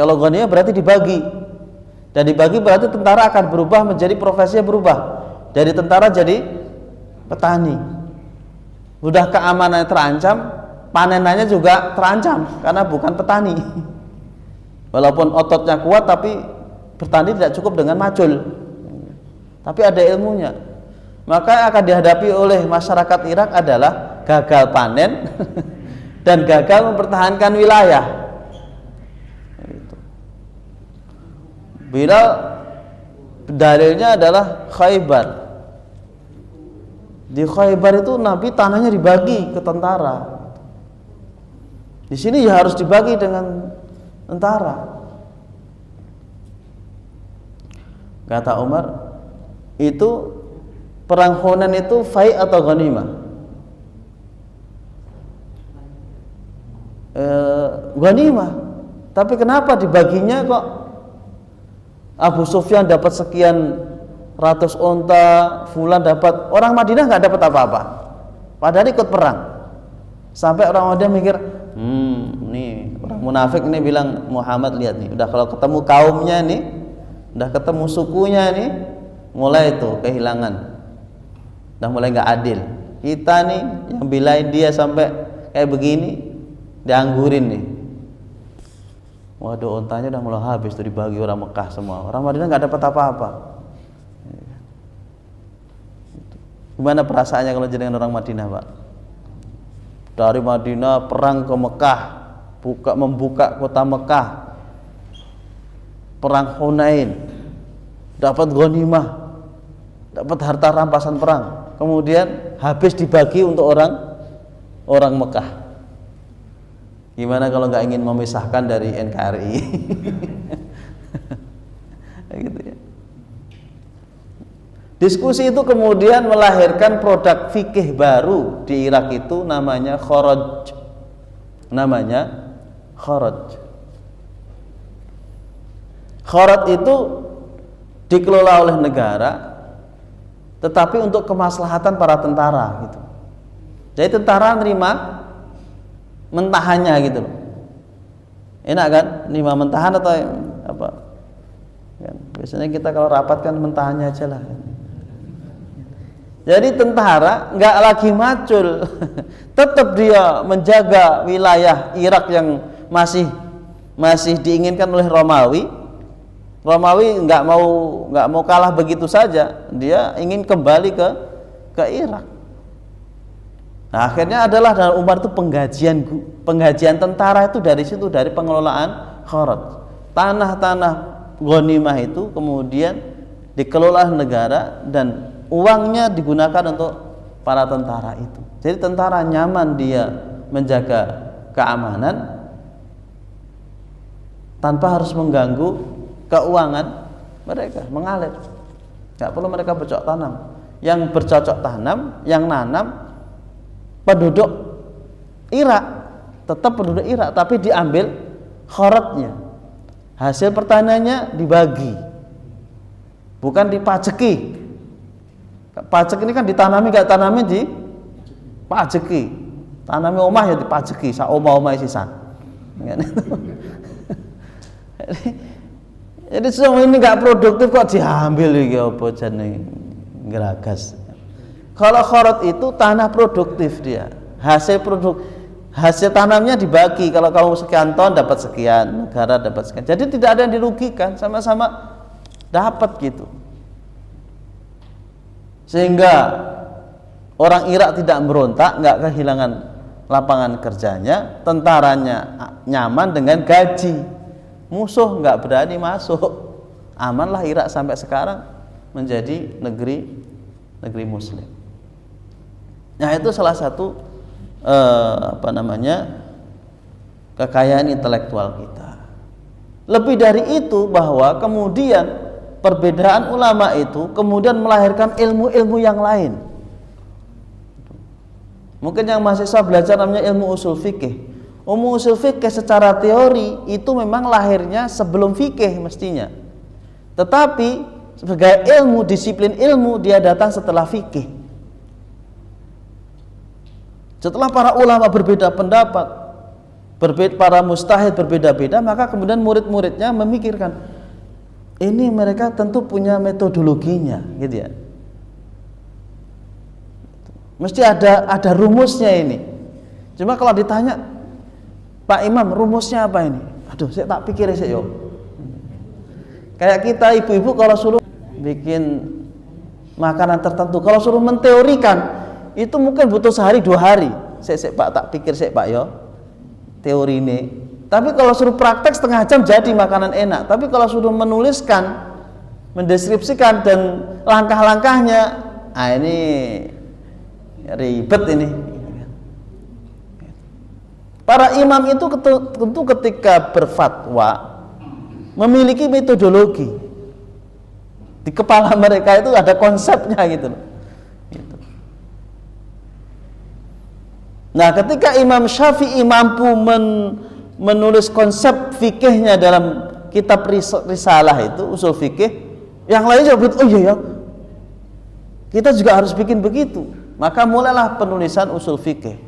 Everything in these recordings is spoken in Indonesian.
Kalau ghanimah berarti dibagi, dan dibagi berarti tentara akan berubah menjadi profesinya berubah dari tentara jadi petani. Udah keamanannya terancam, panenannya juga terancam karena bukan petani. Walaupun ototnya kuat tapi bertani tidak cukup dengan macul, tapi ada ilmunya. Maka yang akan dihadapi oleh masyarakat Irak adalah gagal panen dan gagal mempertahankan wilayah. Bilal dalilnya adalah Khaybar. Di Khaybar itu Nabi tanahnya dibagi ke tentara. Di sini ya harus dibagi dengan tentara. Kata Umar, itu perang Hunain itu fai atau ghanimah? Ghanimah. Tapi kenapa dibaginya kok Abu Sufyan dapat sekian ratus unta, Fulan dapat, orang Madinah nggak dapat apa-apa, padahal ikut perang. Sampai orang Madinah mikir, nih orang munafik ini bilang, Muhammad lihat nih, udah kalau ketemu kaumnya nih, udah ketemu sukunya nih, mulai itu kehilangan, udah mulai nggak adil. Kita nih yang bilain dia sampai kayak begini, dianggurin nih. Waduh, untanya udah mulai habis tuh, dibagi orang Mekah semua. Orang Madinah nggak dapat apa-apa. Gimana perasaannya kalau jadi orang Madinah, Pak? Dari Madinah perang ke Mekah, membuka kota Mekah, perang Hunain, dapat ghanimah, dapat harta rampasan perang, kemudian habis dibagi untuk orang Mekah. Gimana kalau nggak ingin memisahkan dari NKRI? Gitu ya. Diskusi itu kemudian melahirkan produk fikih baru di Irak itu, namanya kharaj. Namanya kharaj. Kharaj itu dikelola oleh negara, tetapi untuk kemaslahatan para tentara gitu. Jadi tentara nerima mentahannya gitu loh. Enak kan? Nerima mentahan atau apa? Kan? Biasanya kita kalau rapat kan mentahannya aja lah. Jadi tentara nggak lagi macul, tetap dia menjaga wilayah Irak yang masih diinginkan oleh Romawi. Romawi nggak mau kalah begitu saja, dia ingin kembali ke Irak. Nah, akhirnya adalah dalam Umar itu penggajian tentara itu dari situ, dari pengelolaan kharaj. Tanah-tanah ghanimah itu kemudian dikelola negara dan uangnya digunakan untuk para tentara itu. Jadi tentara nyaman dia menjaga keamanan tanpa harus mengganggu keuangan mereka, mengalir. Nggak perlu mereka bercocok tanam. Yang bercocok tanam, yang nanam penduduk Irak, tetap penduduk Irak, tapi diambil kharajnya. Hasil pertaniannya dibagi, bukan dipajeki. Pajak ini kan ditanami, gak tanami di pajeki. Tanami omah ya dipajeki, sak omah-omah sisan. Jadi semua ini gak produktif kok diambil iki apa jane geragas. Kalau kharaj itu tanah produktif dia. Hasil tanamnya dibagi. Kalau kamu sekian ton dapat sekian, negara dapat sekian. Jadi tidak ada yang dirugikan, sama-sama dapat gitu. Sehingga orang Irak tidak berontak, nggak kehilangan lapangan kerjanya, tentaranya nyaman dengan gaji, musuh nggak berani masuk, amanlah Irak sampai sekarang menjadi negeri Muslim. Nah itu salah satu kekayaan intelektual kita. Lebih dari itu, bahwa kemudian perbedaan ulama itu kemudian melahirkan ilmu-ilmu yang lain. Mungkin yang mahasiswa belajar namanya ilmu usul fikih. Ilmu usul fikih secara teori itu memang lahirnya sebelum fikih mestinya. Tetapi sebagai ilmu, disiplin ilmu, dia datang setelah fikih. Setelah para ulama berbeda pendapat, para mustahid berbeda-beda, maka kemudian murid-muridnya memikirkan, ini mereka tentu punya metodologinya, gitu ya. Mesti ada rumusnya ini. Cuma kalau ditanya, Pak Imam, rumusnya apa ini? Aduh, saya tak pikir sih yo. Kayak kita ibu-ibu kalau suruh bikin makanan tertentu, kalau suruh menteorikan, itu mungkin butuh sehari 2 hari. Saya Pak tak pikir Pak yo. Teori ini. Tapi kalau suruh praktek setengah jam jadi makanan enak. Tapi kalau suruh menuliskan, mendeskripsikan dan langkah-langkahnya, ini ribet ini. Para imam itu tentu ketika berfatwa memiliki metodologi. Di kepala mereka itu ada konsepnya gitu. Nah, ketika Imam Syafi'i mampu menulis konsep fikihnya dalam kitab risalah itu, usul fikih, yang lain juga oh iya ya, kita juga harus bikin begitu. Maka mulailah penulisan usul fikih.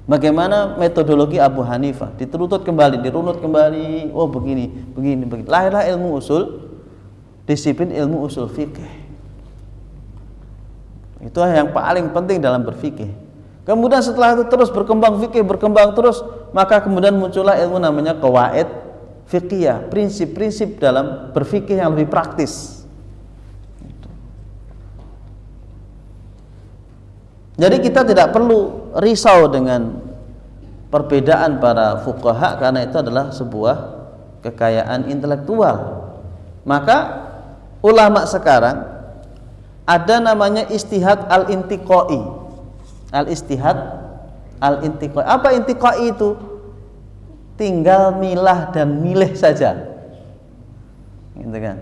Bagaimana metodologi Abu Hanifah, dirunut kembali, oh begini. Lahirlah ilmu usul, disiplin ilmu usul fikih. Itu yang paling penting dalam berfikih. Kemudian setelah itu terus berkembang fikih, terus, maka kemudian muncullah ilmu namanya qawaid fiqhiyah, prinsip-prinsip dalam berfikih yang lebih praktis. Jadi kita tidak perlu risau dengan perbedaan para fuqaha, karena itu adalah sebuah kekayaan intelektual. Maka ulama sekarang ada namanya istihad al-intiqai. Al-istihad al-intiqai. Apa intiqai itu? Tinggal milah dan milih saja. Gitu kan.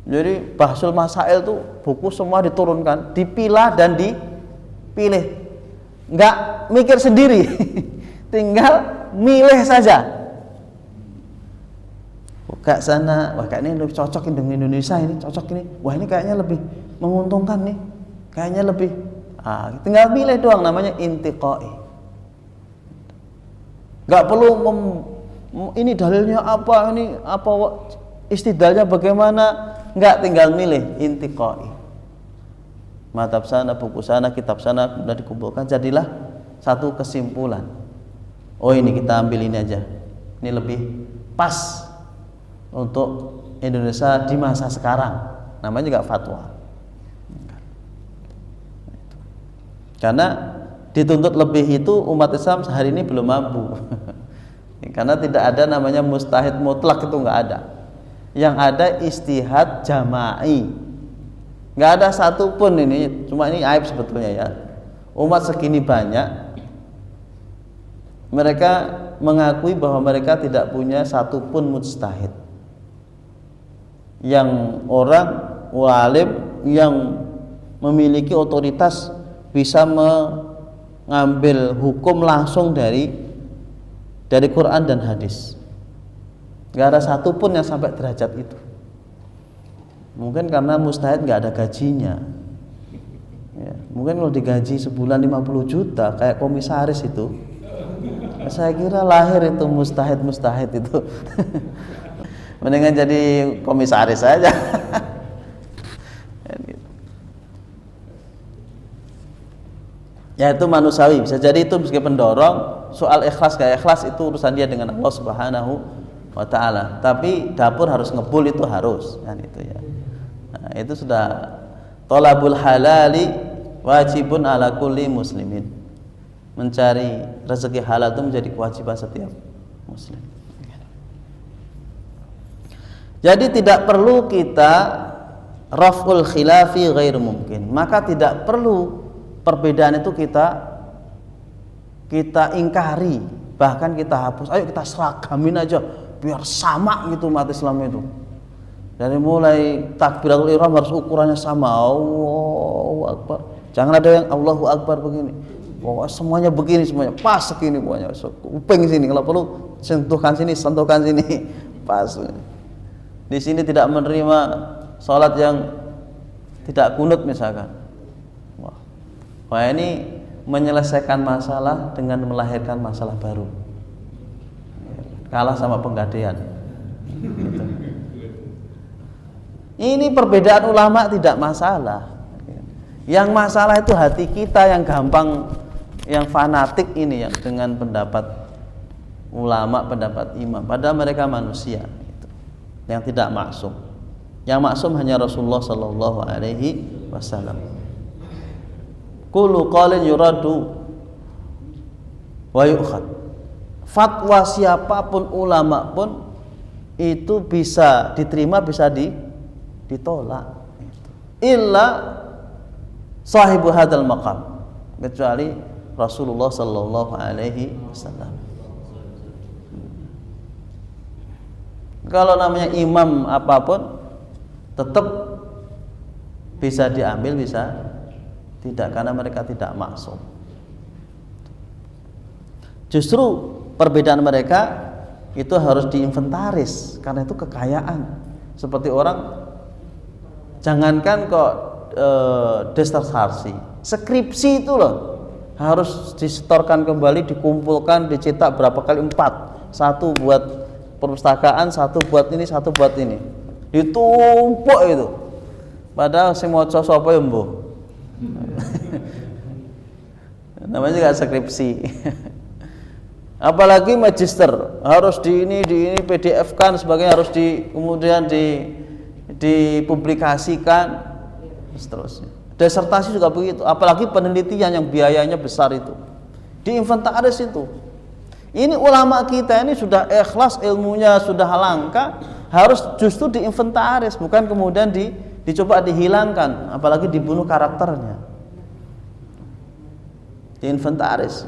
Jadi Bahsul Masail itu buku semua diturunkan, dipilah dan dipilih. Enggak mikir sendiri. Tinggal milih saja. Buka sana, wah kayaknya lebih cocok dengan Indonesia ini, cocok ini. Wah ini kayaknya lebih menguntungkan nih. Kayaknya lebih tinggal pilih doang, namanya intiqai. Gak perlu ini dalilnya apa, ini apa istidlalnya bagaimana, enggak, tinggal milih intiqai. Madhab sana, buku sana, kitab sana sudah dikumpulkan, jadilah satu kesimpulan. Oh ini kita ambil ini aja, ini lebih pas untuk Indonesia di masa sekarang. Namanya juga fatwa. Karena dituntut lebih itu umat Islam hari ini belum mampu. Karena tidak ada namanya mustahid mutlak, itu nggak ada. Yang ada istihad jama'i. Nggak ada satupun ini, cuma ini aib sebetulnya ya. Umat segini banyak, mereka mengakui bahwa mereka tidak punya satupun mujtahid. Yang orang walim yang memiliki otoritas bisa mengambil hukum langsung dari Quran dan hadis. Gak ada satupun yang sampai derajat itu. Mungkin karena mustahid gak ada gajinya ya, mungkin kalau digaji sebulan 50 juta kayak komisaris itu, saya kira lahir itu mustahid itu. Mendingan jadi komisaris saja. Ya itu manusiawi, bisa jadi itu sebagai pendorong. Soal ikhlas gak ikhlas itu urusan dia dengan Allah Subhanahu wa ta'ala. Tapi dapur harus ngebul, itu harus kan, itu ya. Nah, itu sudah thalabul halali wajibun ala kulli muslimin. Mencari rezeki halal itu menjadi kewajiban setiap muslim. Jadi tidak perlu kita raf'ul khilafi ghair mungkin. Maka tidak perlu perbedaan itu kita ingkari, bahkan kita hapus. Ayo kita seragamin aja biar sama gitu umat Islam itu. Dari mulai takbiratul ihram harus ukurannya sama. Allahu Akbar. Jangan ada yang Allahu Akbar begini. Pokoknya semuanya begini, semuanya pas segini pokoknya. Kuping sini, kalau perlu sentuhkan sini. Pas. Di sini tidak menerima salat yang tidak kunut misalkan. Wah ini menyelesaikan masalah dengan melahirkan masalah baru. Kalah sama penggadean. Gitu. Ini perbedaan ulama tidak masalah. Yang masalah itu hati kita yang gampang, yang fanatik ini, yang dengan pendapat ulama, pendapat imam. Padahal mereka manusia, gitu, yang tidak maksum. Yang maksum hanya Rasulullah Sallallahu Alaihi Wasallam. Kullu qaulin yuradu wa yu'khad. Fatwa siapapun, ulama pun itu bisa diterima, bisa ditolak. Illa sahibu hadal maqam, kecuali Rasulullah Sallallahu Alaihi Wasallam. Kalau namanya imam apapun tetap bisa diambil, bisa tidak, karena mereka tidak maksum. Justru perbedaan mereka itu harus diinventaris, karena itu kekayaan. Seperti orang, jangankan kok disertasi, skripsi itu loh harus disetorkan kembali, dikumpulkan, dicetak berapa kali, 4, satu buat perpustakaan, satu buat ini, satu buat ini, ditumpuk itu. Padahal sing maca sapa ya mbuh. Namanya juga skripsi. Apalagi magister, harus di ini PDF kan sebagainya, harus kemudian dipublikasikan, seterusnya. Disertasi juga begitu, apalagi penelitian yang biayanya besar itu, diinventaris itu. Ini ulama kita ini sudah ikhlas, ilmunya sudah langka, harus justru diinventaris, bukan kemudian dicoba dihilangkan, apalagi dibunuh karakternya. Diinventaris.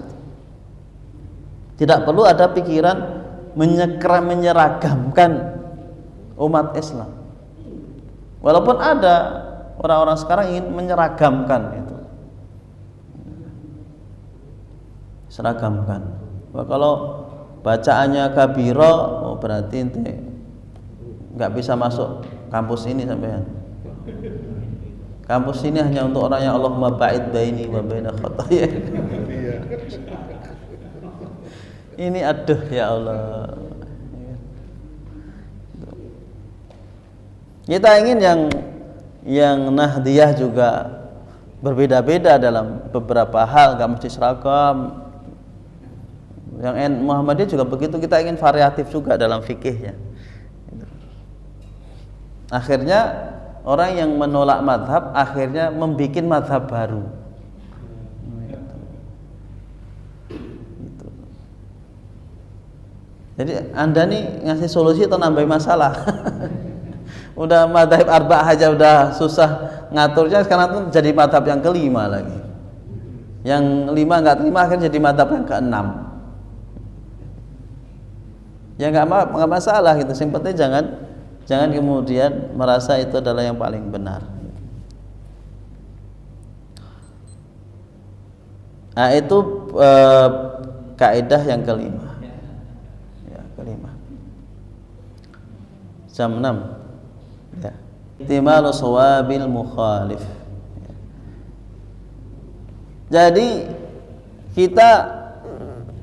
Tidak perlu ada pikiran menyeragamkan umat Islam. Walaupun ada orang-orang sekarang ingin menyeragamkan itu. Seragamkan. Wah, kalau bacaannya kabiro, oh berarti ente nggak bisa masuk kampus ini sampean. Kampus ini hanya untuk orang yang Allahumma ba'id baini wa baina khataaya. Ini aduh ya Allah. Kita ingin yang Nahdiyah juga berbeda-beda dalam beberapa hal, nggak mesti seragam. Yang Muhammadiyah juga begitu, kita ingin variatif juga dalam fikihnya. Akhirnya orang yang menolak madhab akhirnya membuat madhab baru. Jadi Anda nih ngasih solusi atau nambah masalah? Udah madhab arba'ah aja udah susah ngaturnya, sekarang tuh jadi madhab yang kelima lagi. Yang 5 nggak terima, akhirnya jadi madhab yang ke-6. Ya nggak masalah gitu. Yang penting jangan kemudian merasa itu adalah yang paling benar. Nah itu kaidah yang kelima. Jam 6 ya. Ihtimalu sawabil mukhalif. Jadi kita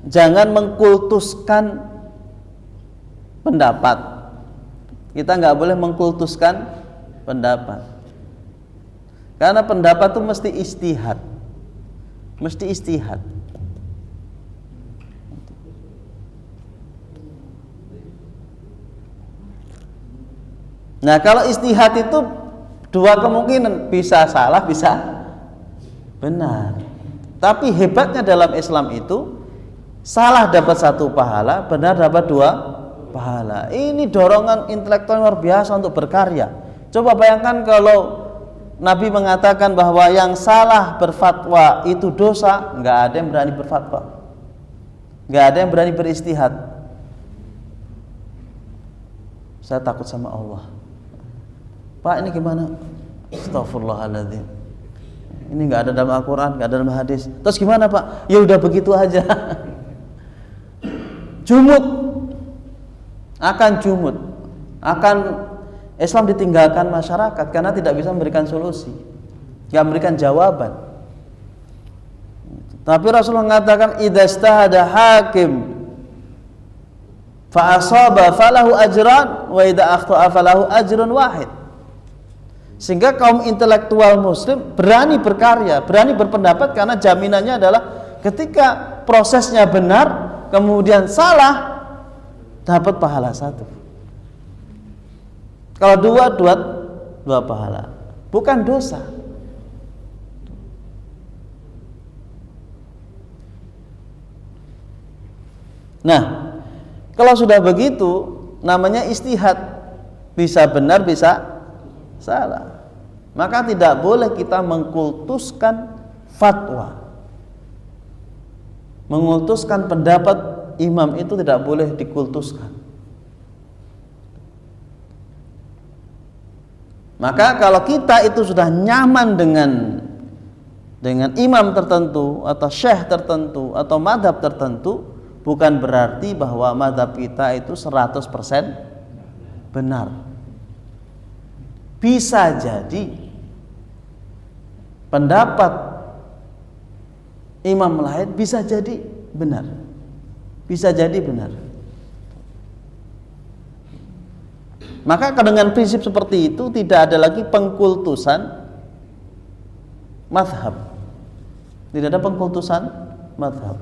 jangan mengkultuskan pendapat. Kita nggak boleh mengkultuskan pendapat. Karena pendapat itu mesti ijtihad. Mesti ijtihad. Nah, kalau ijtihad itu dua kemungkinan, bisa salah, bisa benar. Tapi hebatnya dalam Islam itu salah dapat 1 pahala, benar dapat 2 pahala. Ini dorongan intelektual luar biasa untuk berkarya. Coba bayangkan kalau Nabi mengatakan bahwa yang salah berfatwa itu dosa, nggak ada yang berani berfatwa, nggak ada yang berani beristihad. Saya takut sama Allah. Pak, ini gimana? Astagfirullahaladzim. Ini nggak ada dalam Al-Quran, nggak ada dalam hadis. Terus gimana Pak? Ya udah begitu aja. Jumud, akan Islam ditinggalkan masyarakat karena tidak bisa memberikan solusi, nggak memberikan jawaban. Tapi Rasulullah mengatakan idza hakim fa asaba falahu ajran wa idza akhta'a falahu ajrun wahid. Sehingga kaum intelektual muslim berani berkarya, berani berpendapat karena jaminannya adalah ketika prosesnya benar kemudian salah dapat pahala satu. Kalau dua pahala, bukan dosa. Nah, kalau sudah begitu namanya ijtihad, bisa benar bisa salah. Maka tidak boleh kita mengkultuskan fatwa, mengkultuskan pendapat imam itu tidak boleh dikultuskan. Maka kalau kita itu sudah nyaman dengan imam tertentu atau syekh tertentu atau madhab tertentu, bukan berarti bahwa madhab kita itu 100% benar. Bisa jadi pendapat imam lain bisa jadi benar, bisa jadi benar. Maka dengan prinsip seperti itu tidak ada lagi pengkultusan madhab, tidak ada pengkultusan madhab.